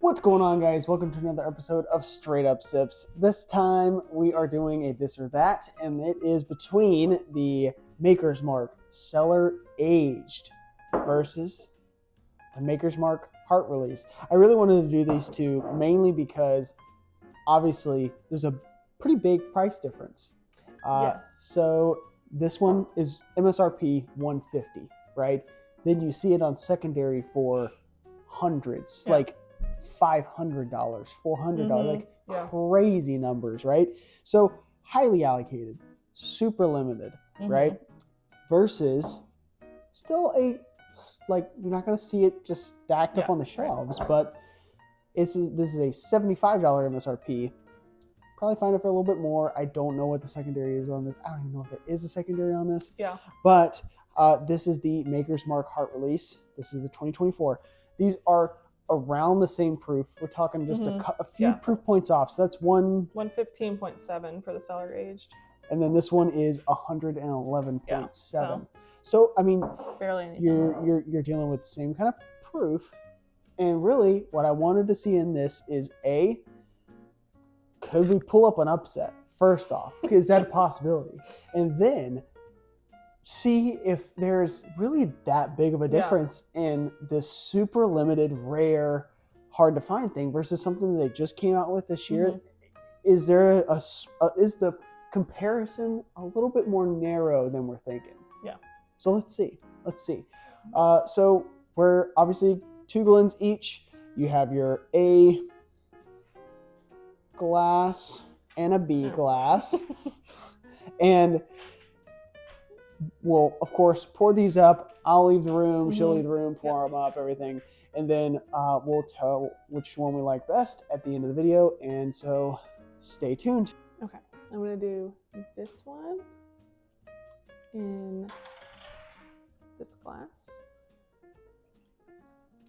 What's going on, guys? Welcome to another episode of Straight Up Sips. This time we are doing a this or that, and it is between the Maker's Mark Cellar Aged versus the Maker's Mark Heart Release. I really wanted to do these two mainly because obviously there's a pretty big price difference. Yes. So this one is MSRP $150, right? Then you see it on secondary for hundreds, like $500, $400, like crazy numbers, right? So highly allocated, super limited, right? Versus still a, like, you're not going to see it just stacked up on the shelves, but this is a $75 MSRP. Probably find it for a little bit more. I don't know what the secondary is on this. I don't even know if there is a secondary on this. Yeah. But this is the Maker's Mark Heart Release. This is the 2024. These are around the same proof. We're talking just a few proof points off. So that's 115.7 for the Cellar Aged. And then this one is 111.7. So I mean, barely anything. You're dealing with the same kind of proof. And really, what I wanted to see in this is could we pull up an upset? First off, is that a possibility? And then see if there's really that big of a difference in this super limited, rare, hard to find thing versus something that they just came out with this year. Is there is the comparison a little bit more narrow than we're thinking? Yeah. So let's see. So we're obviously 2 Glens each. You have your A glass and a B glass. And we'll, of course, pour these up. I'll leave the room. She'll leave the room, pour them up, everything. And then we'll tell which one we like best at the end of the video. And so stay tuned. Okay. I'm going to do this one in this glass.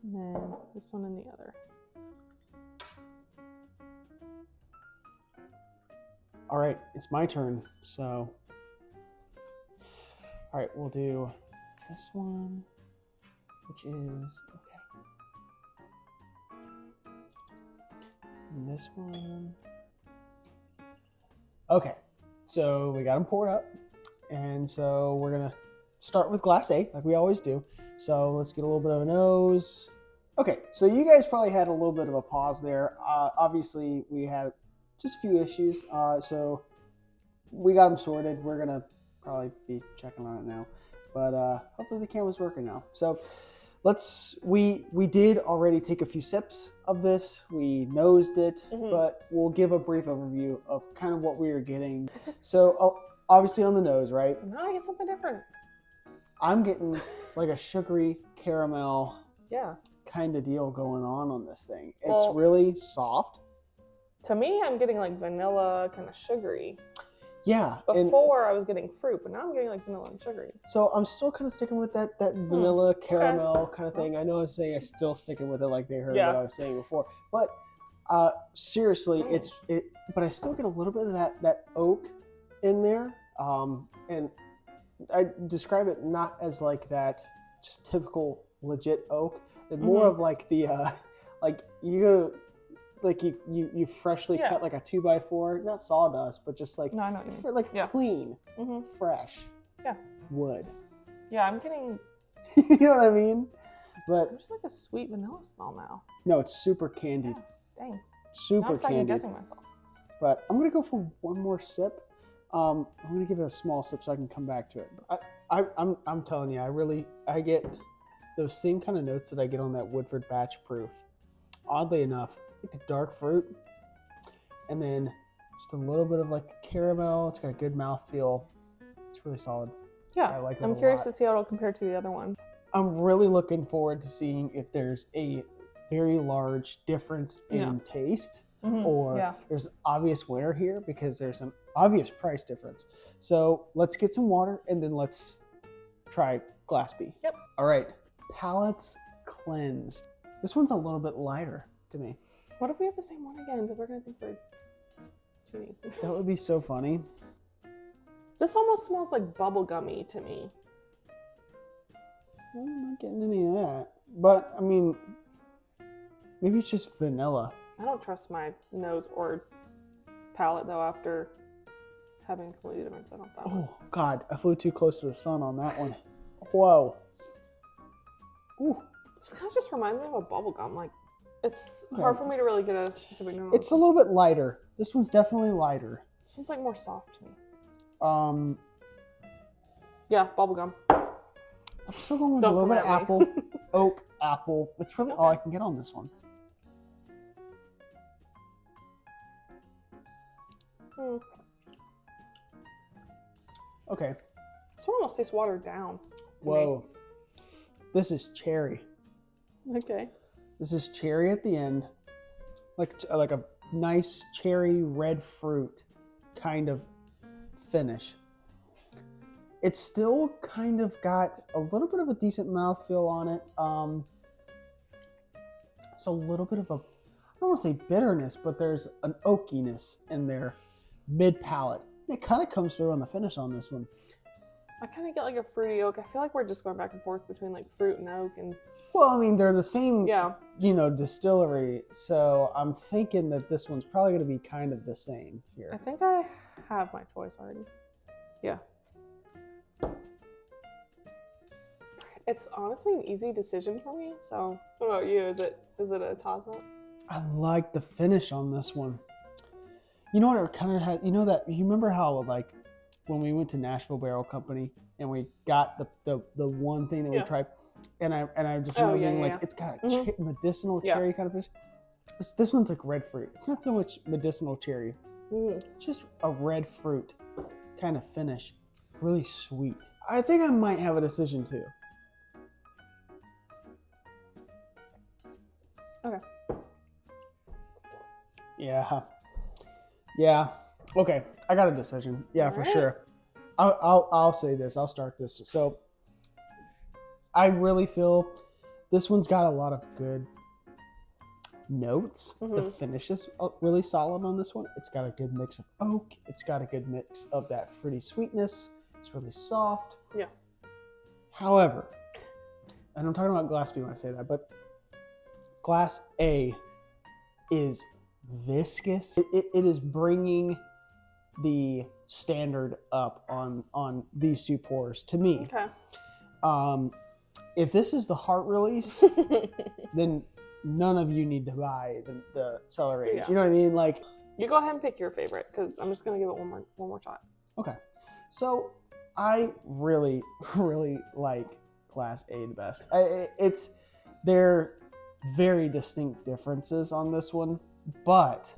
And then this one in the other. All right. It's my turn. So... all right, we'll do this one, which is, and this one. Okay, so we got them poured up, and so we're gonna start with glass A, like we always do. So let's get a little bit of a nose. Okay, so you guys probably had a little bit of a pause there. Obviously, we had just a few issues, so we got them sorted. We're gonna probably be checking on it now, but hopefully the camera's working now. So we did already take a few sips of this. We nosed it, but we'll give a brief overview of kind of what we were getting. So obviously on the nose, right? Now I get something different. I'm getting like a sugary caramel kind of deal going on this thing. It's really soft. To me, I'm getting like vanilla, kind of sugary. Yeah. Before I was getting fruit, but now I'm getting like vanilla and sugary. So I'm still kind of sticking with that vanilla caramel kind of thing. I know I was saying I'm still sticking with it like they heard what I was saying before. But seriously, but I still get a little bit of that oak in there. And I describe it not as like that just typical legit oak, and more of like the like you freshly cut like a 2x4, not sawdust, but just like clean, fresh wood. Yeah, I'm getting. You know what I mean? But there's like a sweet vanilla smell now. No, it's super candied. Yeah, dang. Super now I'm candied. guessing myself. But I'm gonna go for one more sip. I'm gonna give it a small sip so I can come back to it. I'm telling you, I get those same kind of notes that I get on that Woodford batch proof. Oddly enough, like the dark fruit, and then just a little bit of like the caramel. It's got a good mouthfeel. It's really solid. Yeah, I like it. I'm curious to see how it'll compare to the other one. I'm really looking forward to seeing if there's a very large difference in taste, or there's an obvious winner here because there's an obvious price difference. So let's get some water and then let's try glass B. Yep. All right, palates cleansed. This one's a little bit lighter to me. What if we have the same one again, but we're going to think we're cheating? That would be so funny. This almost smells like bubblegummy to me. I'm not getting any of that. But, I mean, Maybe it's just vanilla. I don't trust my nose or palate though after having completely mints. I don't that one. Oh God, I flew too close to the sun on that one. Whoa. Ooh. This kind of just reminds me of a bubble gum. Like, it's hard for me to really get a specific note. It's a little bit lighter. This one's definitely lighter. This one's like more soft to me. Yeah, bubble gum. I'm still going with a little bit of apple, oak, apple. That's really all I can get on this one. Okay. This one almost tastes watered down. Whoa. This is cherry. Okay. This is cherry at the end. Like a nice cherry red fruit kind of finish. It's still kind of got a little bit of a decent mouthfeel on it. It's a little bit of a, I don't want to say bitterness, but there's an oakiness in there mid palate. It kind of comes through on the finish on this one. I kind of get like a fruity oak. I feel like we're just going back and forth between like fruit and oak and. Well, I mean, they're the same, yeah, distillery. So I'm thinking that this one's probably going to be kind of the same here. I think I have my choice already. Yeah. It's honestly an easy decision for me. So what about you? Is it a toss up? I like the finish on this one. You know what it kind of has, you remember how like when we went to Nashville Barrel Company and we got the one thing that we tried, and I just remember being like, it's got a medicinal cherry kind of finish. This one's like red fruit. It's not so much medicinal cherry, just a red fruit kind of finish. Really sweet. I think I might have a decision too. Okay. Yeah. Okay, I got a decision. Yeah, all for right. sure. I'll say this. I'll start this. So I really feel this one's got a lot of good notes. The finish is really solid on this one. It's got a good mix of oak. It's got a good mix of that fruity sweetness. It's really soft. Yeah. However, and I'm talking about Glass B when I say that, but Glass A is viscous. It is bringing the standard up on these two pours to me. Okay. If this is the heart release, then none of you need to buy the Cellar Aged. Yeah. You know what I mean? Like, you go ahead and pick your favorite because I'm just gonna give it one more shot. Okay. So I really, really like Glass A the best. They're very distinct differences on this one, but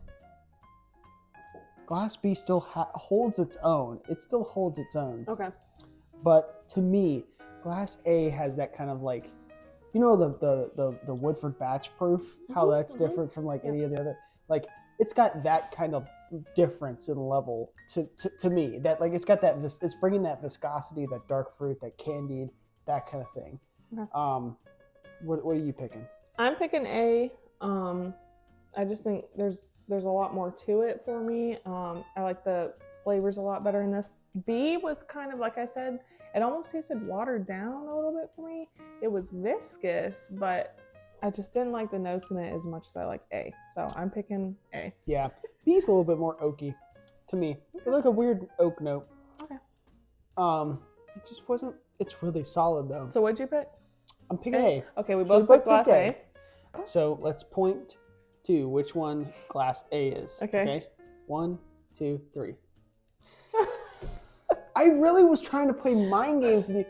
Glass B still holds its own. It still holds its own. Okay. But to me, Glass A has that kind of like, the Woodford batch proof, how that's different from like any of the other, like it's got that kind of difference in level to me, that like it's got that, it's bringing that viscosity, that dark fruit, that candied, that kind of thing. Okay. What are you picking? I'm picking A. I just think there's a lot more to it for me. I like the flavors a lot better in this. B was kind of, like I said, it almost tasted watered down a little bit for me. It was viscous, but I just didn't like the notes in it as much as I like A. So I'm picking A. Yeah, B's a little bit more oaky to me. It's like a weird oak note. Okay. It just wasn't. It's really solid though. So what'd you pick? I'm picking A. Okay, we both picked Glass A. So let's point to which one Glass A is. Okay. 1, 2, 3. I really was trying to play mind games with you.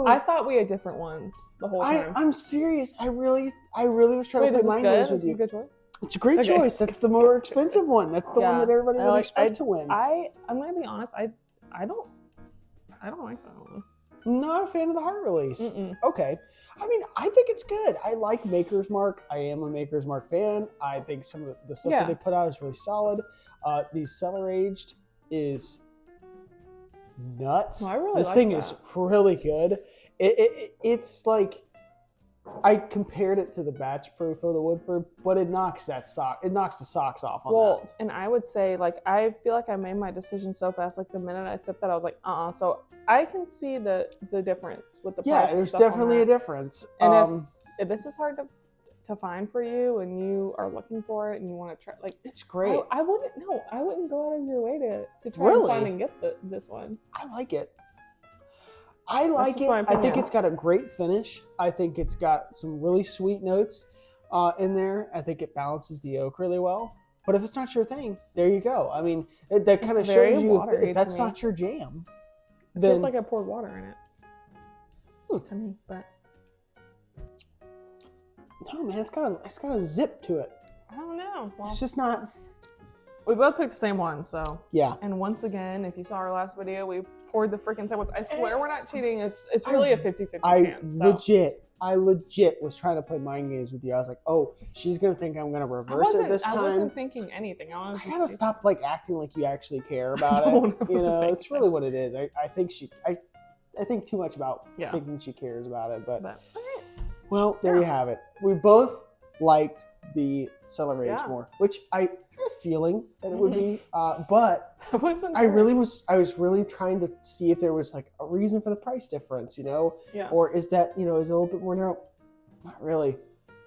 I thought we had different ones the whole time. I'm serious. I really was trying to play mind games with you. Is this a good choice? It's a great choice. That's the more expensive one. That's the one that everybody would expect to win. I'm gonna be honest. I don't like that one. Not a fan of the heart release. Mm-mm. Okay. I mean, I think it's good. I like Maker's Mark. I am a Maker's Mark fan. I think some of the stuff that they put out is really solid. The Cellar Aged is nuts. No, I really this like thing that. is really good. It's like, I compared it to the batch proof of the Woodford, but it knocks the socks off on that. And I would say, like, I feel like I made my decision so fast. Like the minute I sipped that, I was like, So I can see the difference with the price. Yeah, there's definitely a difference. And if this is hard to find for you and you are looking for it and you want to try, like, It's great. I wouldn't go out of your way to try Really? and find and get this one. I like it. I like just it. my I think opinion. it's got a great finish. I think it's got some really sweet notes in there. I think it balances the oak really well. But if it's not your thing, there you go. I mean, that kind of very shows you watery if that's to me. not your jam. It Then feels like I poured water in it to me, but no, man, it's got a zip to it. I don't know. Well, It's just not. we both picked the same one, so Yeah. And once again, if you saw our last video, we poured the freaking same ones. I swear we're not cheating. It's really a 50-50 chance. So. I legit was trying to play mind games with you. I was like, oh, she's gonna think I'm gonna reverse it this time. I wasn't thinking anything. I was I just gotta stop like acting like you actually care about I it. wasn't You know, paying it's really what it is. I think I think too much about Yeah. thinking she cares about it. But okay. well, there Yeah. you have it. We both liked the Cellar Aged Yeah. more, which I had a feeling that it would be. But I wasn't. I sure. was really trying to see if there was like a reason for the price difference, you know, Yeah. or is that, is it a little bit more narrow? Not really.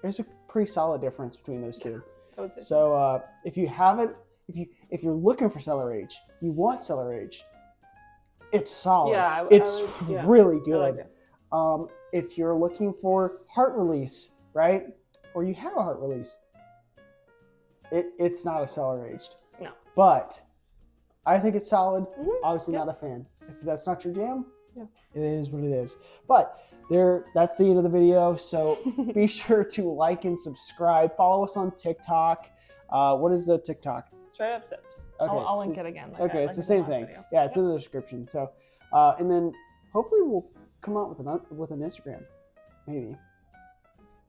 There's a pretty solid difference between those two. I would say So if you haven't, if you're looking for Cellar Aged, you want Cellar Aged, it's solid. Yeah, It's really I good. like it. If you're looking for heart release, right, or you have a heart release, it's not a Cellar Aged. No. But I think it's solid. Mhm. Obviously, Yep. not a fan. If that's not your jam, Yeah. it is what it is. But that's the end of the video. So be sure to like and subscribe. Follow us on TikTok. What is the TikTok? Straight up sips. Okay, I'll so- link it again. Like Okay, I, it's the like same in last thing. video. Yeah, it's Yep. in the description. So, and then hopefully we'll come out with an Instagram. Maybe.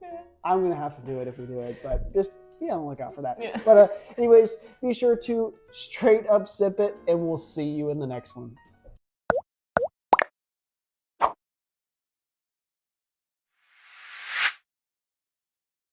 Yeah. I'm gonna have to do it if we do it, but just be on the lookout for that. Yeah. But anyways, be sure to straight up sip it, and we'll see you in the next one.